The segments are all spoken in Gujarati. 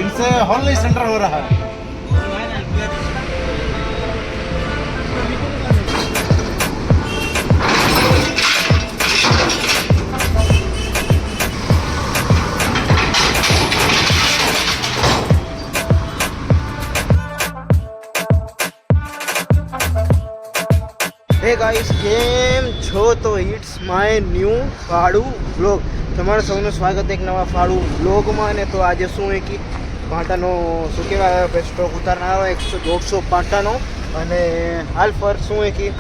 इनसे हॉल नहीं सेंटर हो रहा है। હે ગાઈસ, કેમ છો? તો ઇટ્સ માય ન્યૂ ફાડુ વ્લોગ. તમારું સૌનું સ્વાગત એક નવા ફાડુ વ્લોગમાં. ને તો આજે શું હોય કે પાટાનો શું કહેવાય સ્ટોક ઉતારનારો 100-150 પાટાનો. અને હાલ પર શું હોય કે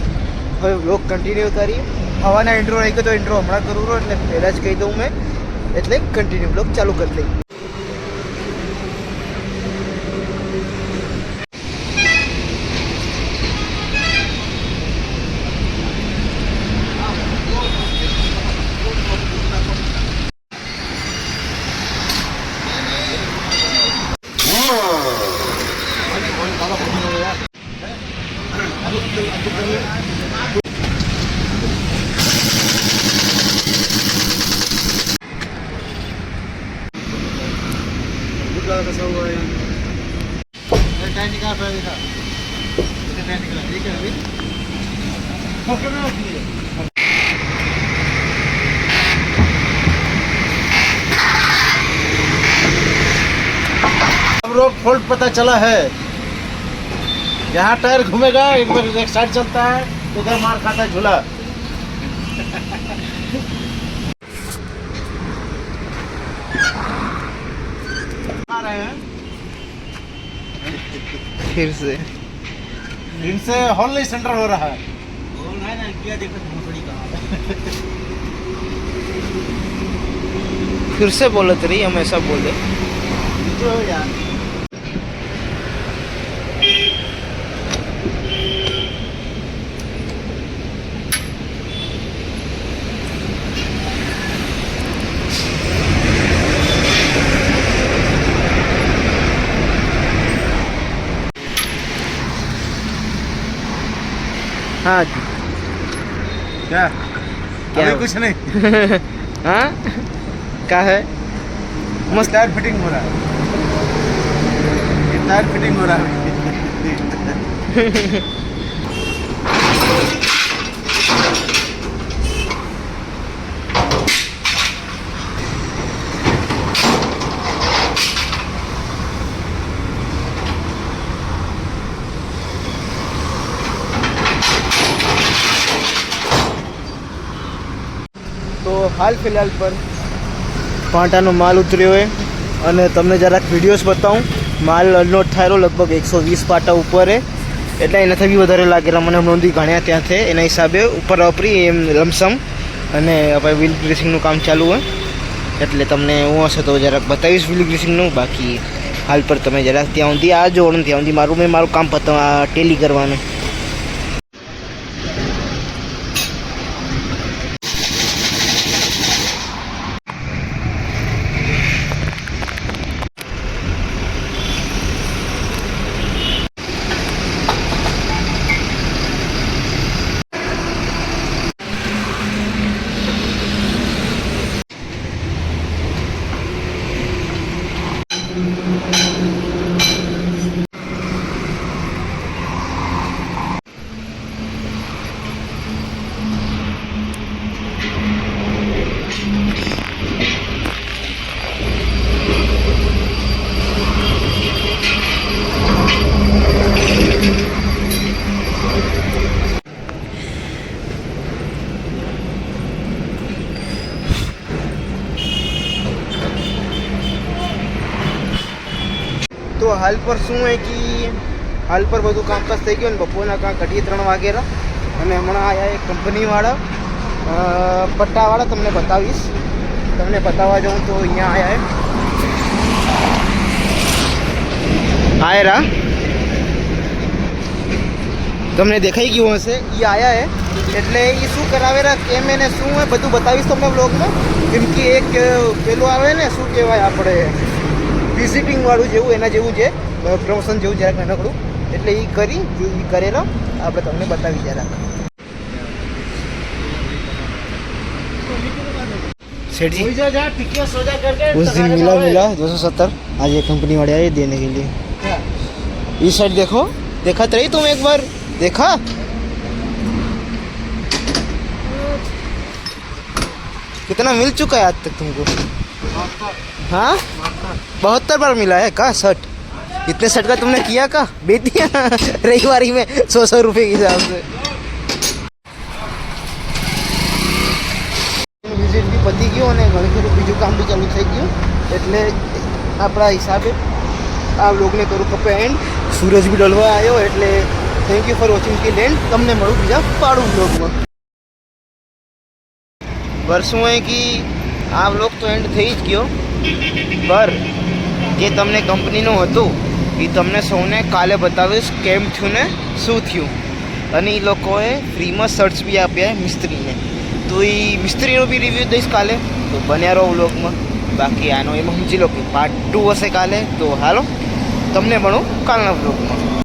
હવે વ્લોગ કન્ટિન્યુ કરી. હવાના ઇન્ટ્રો રહી ગયો તો ઇન્ટ્રો હમણાં કરું રહો એટલે પહેલાં જ કહી દઉં મેં, એટલે કન્ટિન્યુ વ્લોગ ચાલુ કરી દઈ. हम लोग फॉल्ट पता चला है, यहाँ टायर घूमेगा एक बार एक साइड चलता है इधर मार खाता है झूला। आ रहे हैं फिर से इनसे हॉल नहीं सेंटर हो रहा है। फिर से बोलत रही, हम ऐसा बोले। जो यार हाँ क्या क्या अभी कुछ नहीं। हाँ क्या है? मस्त टायर फिटिंग हो रहा है, ये टायर फिटिंग हो रहा है। તો હાલ ફિલહાલ પર પાટાનો માલ ઉતર્યો હોય અને તમને જરાક વિડીયોઝ બતાવું. માલ અનલોડ થયેલો લગભગ 120 પાટા ઉપર હે, એટલે એનાથી બી વધારે લાગેલા મને નોંધી ગણ્યા ત્યાં છે એના હિસાબે ઉપર વાપરી એમ લમસમ. અને હવે વ્હીલ ગ્રીસિંગનું કામ ચાલુ હોય એટલે તમને હું હશે તો જરાક બતાવીશ વ્હીલ ગ્રીસિંગનું. બાકી હાલ પર તમે જરાક ત્યાં સુધી આ જોડો ને ત્યાં સુધી મારું કામ ટેલી કરવાનું. તો હાલ પર શું હોય કે હાલ પર બધું કામકાજ થઈ ગયું ને બપોરના કાંક 2:30 વાગેલા. અને હમણાં આયા એક કંપનીવાળા પટ્ટાવાળા, તમને બતાવીશ. તમને બતાવવા જાઉં તો અહીંયા આયા તમને દેખાઈ ગયું હશે. એ આયા હે એટલે એ શું કરાવેલા કેમ એને શું હોય બધું બતાવીશ તમને બ્લોગમાં. કેમ કે એક પેલું આવે ને શું કહેવાય આપણે વિઝિટિંગ વાળું જેવું, એના જેવું છે પ્રમોશન જેવું જરાક નાનકડું. એટલે એ કરેલો આપણે તમને બતાવી જરાક. सेठ जी वही जो जहाँ टिकिया सौदा करके उस दिन टका मिला का भाव है। मिला 270, आज ये कंपनी वाले आए देने के लिए। क्या? इस साइड देखो, देखा तो रही तुम एक बार, देखा? कितना मिल चुका है आज तक तुमको? हाँ 72 बार मिला है का शर्ट? इतने शर्ट का तुमने किया का बेच दिया रविवारी में 100 रुपये के हिसाब से। વિઝિટ બી પતી ગયો અને ઘણું ખરું બીજું કામ બી ચાલુ થઈ ગયું, એટલે આપણા હિસાબે આ વ્લોગને કરું કપે એન્ડ। સૂરજ બી ડલવા આવ્યો, એટલે thank you for watching till end. તમને મળું બીજા પાડું વ્લોગમાં। વર્ષું હોય કે આ વ્લોગ તો એન્ડ થઈ જ ગયો, પર જે તમને કંપનીનું હતું એ તમને સૌને કાલે બતાવીશ કેમ થયું ને શું થયું। અને એ લોકોએ ફ્રીમાં શર્ટ્સ બી આપ્યા મિસ્ત્રીને, તો એ મિસ્ત્રીનો બી રિવ્યૂ દઈશ કાલે, તો બન્યા રહો વ્લોગમાં। બાકી આનો એમાં સમજી લો કે પાર્ટ 2 હશે કાલે, તો હાલો તમને મળું કાલના વ્લોગમાં।